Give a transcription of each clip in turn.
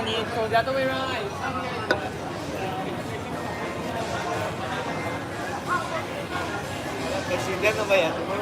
你手家都会让爱上面的。可惜这个没有，怎么会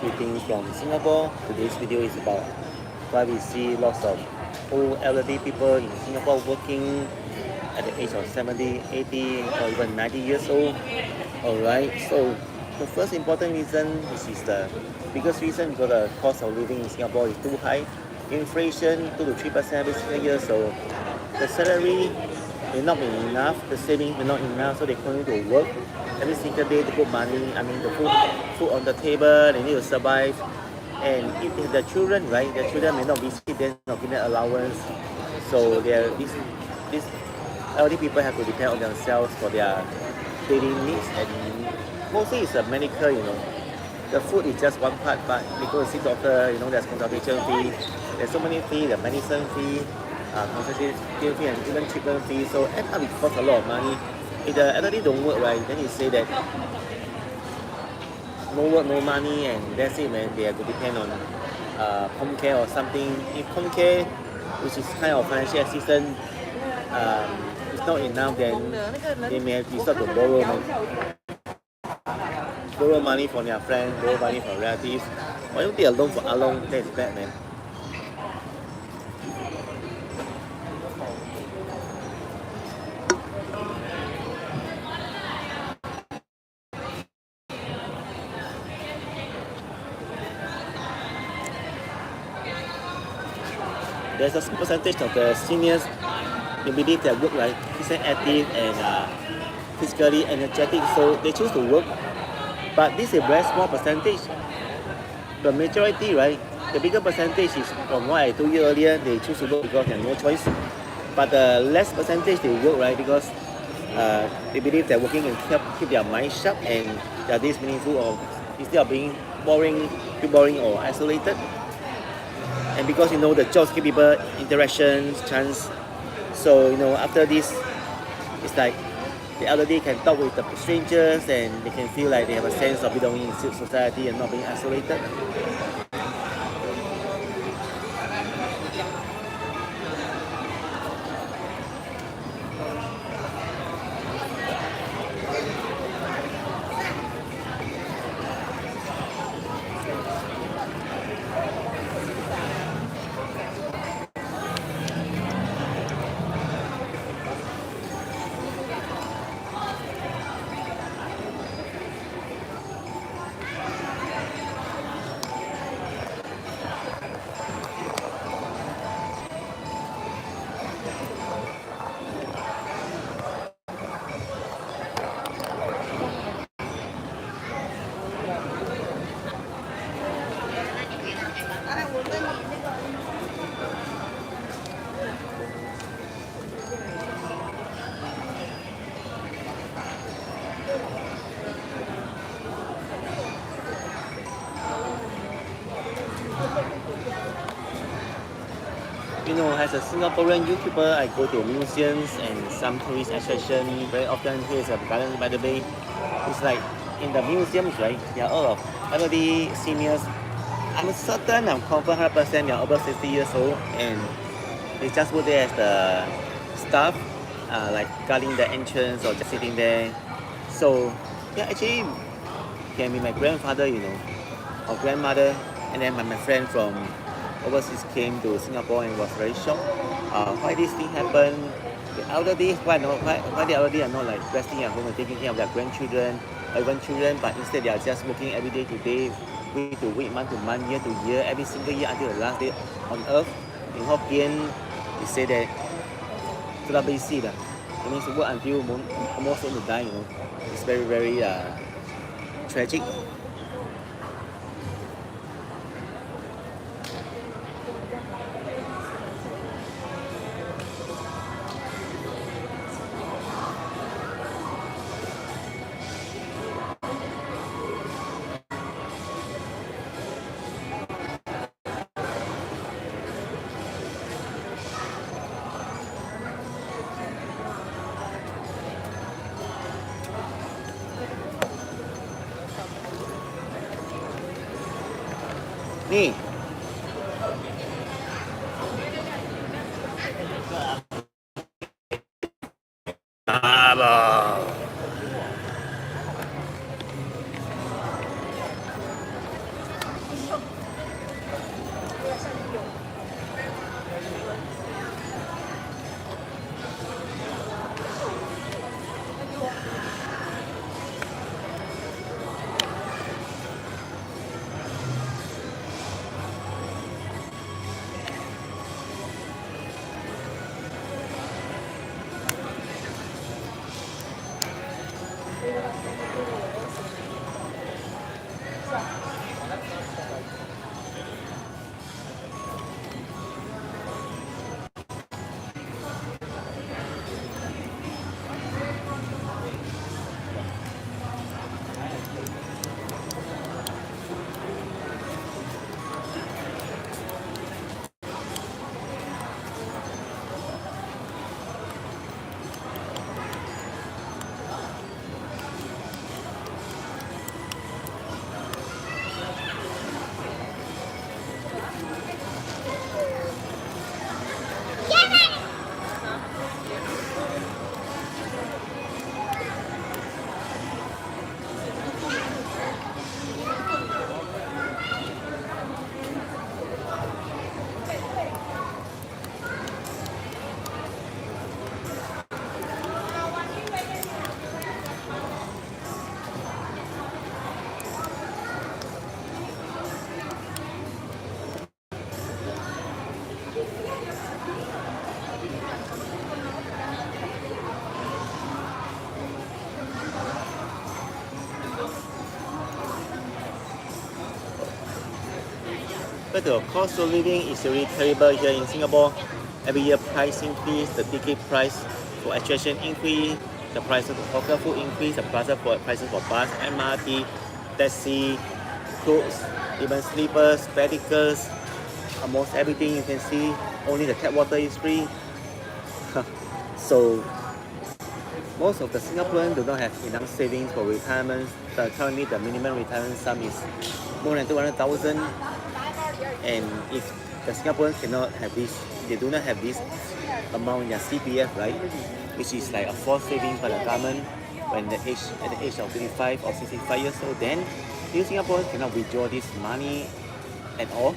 ？Greetings from Singapore. Today's video is about why we see lots of old elderly people in Singapore working at the age of 70, 80, or even 90 years old. Alright, so the first important reason, which is the biggest reason, because the cost of living in Singapore is too high. Inflation 2 to 3% every single year, so the salary may not be enough, the savings may not enough, so they continue to work every single day to put money, I mean the food on the table, they need to survive. And if the children, right, the children may not visit them or give them allowance, so these elderly people have to depend on themselves for their daily needs, and mostly it's a medical, the food is just one part, but because see doctor, there's consultation fee, there's so many fees, the medicine fee, consultation fee, and even treatment fee, so end up it costs a lot of money. If the elderly don't work, right, then you say that no work, no money, and that's it, man. They have to depend on home care or something. If home care, which is kind of financial assistance, is not enough, then they may have to start to borrow money from their friends, borrow money from relatives. Why don't they alone for alone? That's bad, man. There's a small percentage of the seniors they believe their work, right, is active and physically energetic, so they choose to work. But this is a very small percentage. The majority, right, the bigger percentage is from what I told you earlier, they choose to work because they have no choice. But the less percentage they work, right, because they believe that working can help keep their mind sharp and their days meaningful, or instead of being too boring or isolated. And because the jobs give people interactions, chance. So after this, it's like the elderly can talk with the strangers and they can feel like they have a sense of belonging in society and not being isolated. As a Singaporean YouTuber, I go to museums and some tourist attractions very often. Here's a garden by the bay. It's like in the museums, right? There are a lot of elderly seniors. I'm confident 100% they are over 60 years old, and they just work there as the staff, like guarding the entrance or just sitting there. So yeah, actually can be my grandfather, or grandmother, and then my friend from overseas came to Singapore and was very shocked. Why this thing happened? The elderly, why the elderly are not like resting at home and taking care of their grandchildren or even children, but instead they are just working every day to day, week to week, month to month, year to year, every single year until the last day on earth. In Hokkien, they say that it means work until almost going to die. It's very very tragic. Nih, abang. But the cost of living is really terrible here in Singapore. Every year price increase, the ticket price for attraction increase, the price of hawker food increase, the prices for bus, MRT, taxi, clothes, even sleepers, spectacles, almost everything you can see. Only the tap water is free. So most of the Singaporeans do not have enough savings for retirement. Currently, the minimum retirement sum is more than 200,000. And if the Singaporeans cannot have this, they do not have this amount in their CPF, right? Which is like a forced savings by the government when at the age of 35 or 65 years old, then few Singaporeans cannot withdraw this money at all.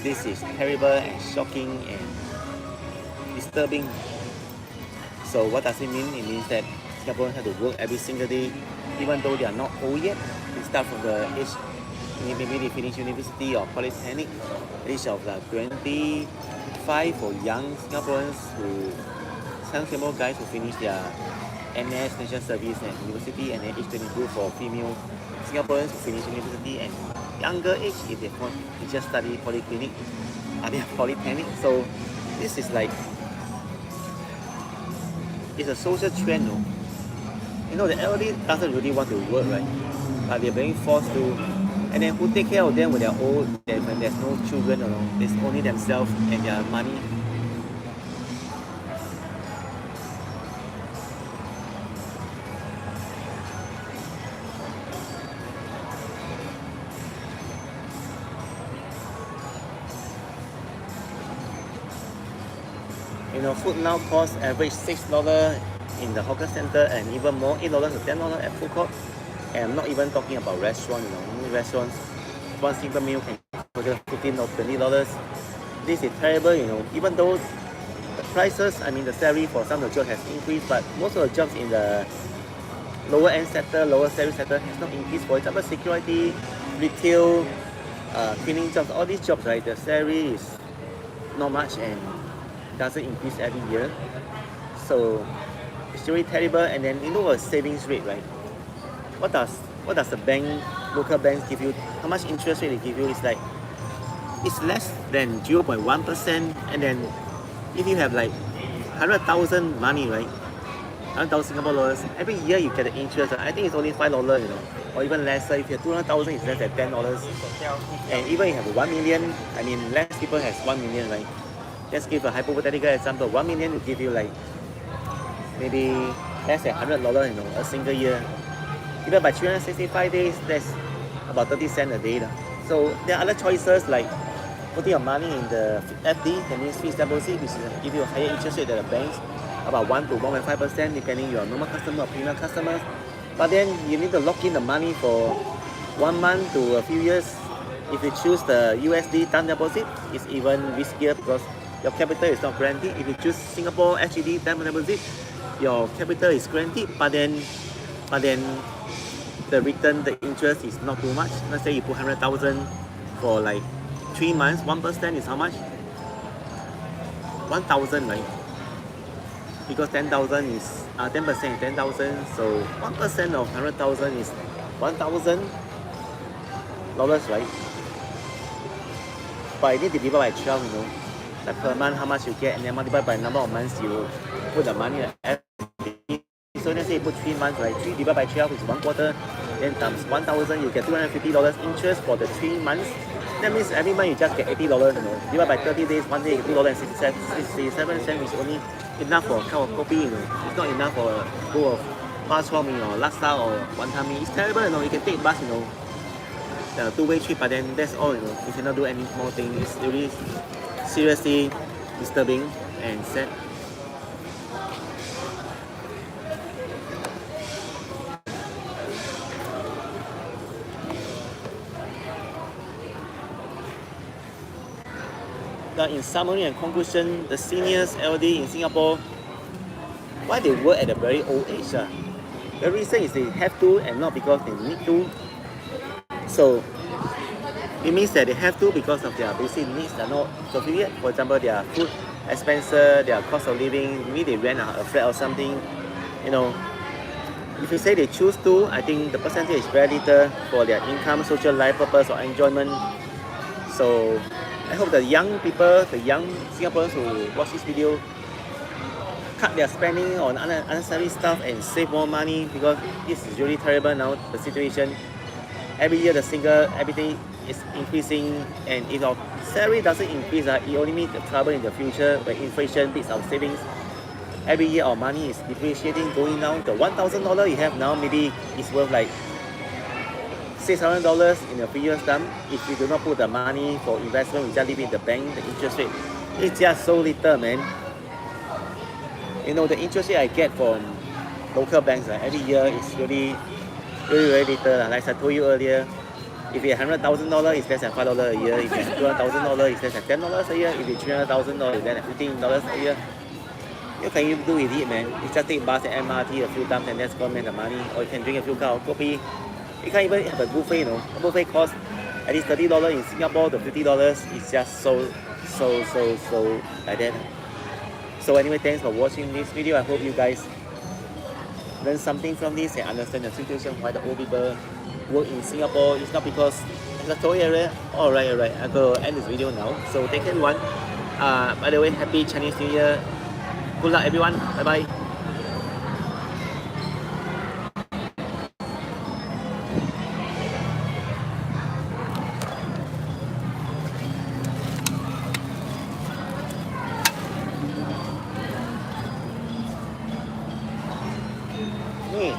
This is terrible and shocking and disturbing. So what does it mean? It means that Singaporeans have to work every single day, even though they are not old yet. They start from the age, maybe they finish university or polytechnic, age of 25 for young Singaporeans some Singaporean guys who finish their NS, National Service and University, and then age 22 for female Singaporeans who finish university, and younger age if they just study polytechnic. So this is like, it's a social trend, no? You know, the elderly doesn't really want to work, right? But they're being forced to. And then who take care of them when they're old, when there's no children, you know, it's only themselves and their money. You know, food now costs average $6 in the hawker center and even more, $8 to $10 at food court. And I'm not even talking about restaurants, you know, many restaurants, one simple meal can cost $15 or $20. This is terrible, you know, even though the prices, I mean the salary for some of the jobs has increased, but most of the jobs in the lower end sector, lower salary sector has not increased. For example, security, retail, cleaning jobs, all these jobs, right, the salary is not much and doesn't increase every year. So it's really terrible. And then you know a savings rate, right? What does the bank, local banks give you? How much interest rate they give you? It's like, it's less than 0.1%. And then if you have like 100,000 money, right, 100,000 Singapore dollars, every year you get the interest. I think it's only $5, you know, or even lesser. If you have 200,000, it's less than $10. And even if you have 1 million, I mean, less people has 1 million, right? Let's give a hypothetical example. 1 million will give you like maybe less than $100, you know, a single year. Even by 365 days, that's about 30 cents a day. So there are other choices like putting your money in the FD, that means fixed deposit, which is give you a higher interest rate than the banks, about 1 to 1.5%, depending your normal customer or premium customers. But then you need to lock in the money for 1 month to a few years. If you choose the USD time deposit, it's even riskier because your capital is not guaranteed. If you choose Singapore SGD time deposit, your capital is guaranteed, but then the return, the interest is not too much. Let's say you put 100,000 for like 3 months, 1% is how much? 1,000, right? because 10,000 is 10% is 10,000, so 1% of 100,000 is $1,000, right? But you need to divide by 12, you know. Like per month, how much you get, and then multiply by number of months you put the money. So let's say you put 3 months, right? 3 divided by 12 is 1/4. Then times 1,000, you get $250 interest for the 3 months. That means every month you just get $80, you know. Divided by 30 days, one day you get $2.67, which is only enough for a cup of coffee, you know. It's not enough for a bowl of bak chor mee or laksa or wanton mee. It's terrible, you know. You can take bus, you know. The two-way trip, but then that's all, you know. You cannot do any more things. It's really seriously disturbing and sad. Now, in summary and conclusion, the seniors elderly in Singapore, why they work at a very old age? The reason is they have to and not because they need to. So it means that they have to because of their basic needs are not fulfilled. For example, their food expenses, their cost of living, maybe they rent a flat or something. You know, if you say they choose to, I think the percentage is very little for their income, social life purpose or enjoyment. So I hope the young people, the young Singaporeans who watch this video, cut their spending on unnecessary stuff and save more money, because this is really terrible now, the situation. Every year everything is increasing, and if our salary doesn't increase, it only means the trouble in the future when inflation beats our savings. Every year our money is depreciating, going down. The $1,000 you have now maybe is worth like $600 in a few years' time. If you do not put the money for investment, we just leave it in the bank, the interest rate, it's just so little, man. You know, the interest rate I get from local banks every year is really very little. Like I told you earlier, if you have $100,000, it's less than $5 a year. If you have $200,000, it's less than $10 a year. If you have $300,000, it's less than $15 a year. What can you do with it, man? You just take bus and MRT a few times and that's gonna make the money. Or you can drink a few cups of coffee. You can't even have a buffet, you know. A buffet costs at least $30 in Singapore to $50. It's just so like that. So anyway, thanks for watching this video. I hope you guys learn something from this and understand the situation why the old people work in Singapore. It's not because, as I told you earlier. Alright, I'm going to end this video now. So thank you everyone. By the way, happy Chinese New Year. Good luck everyone. Bye bye. Hey.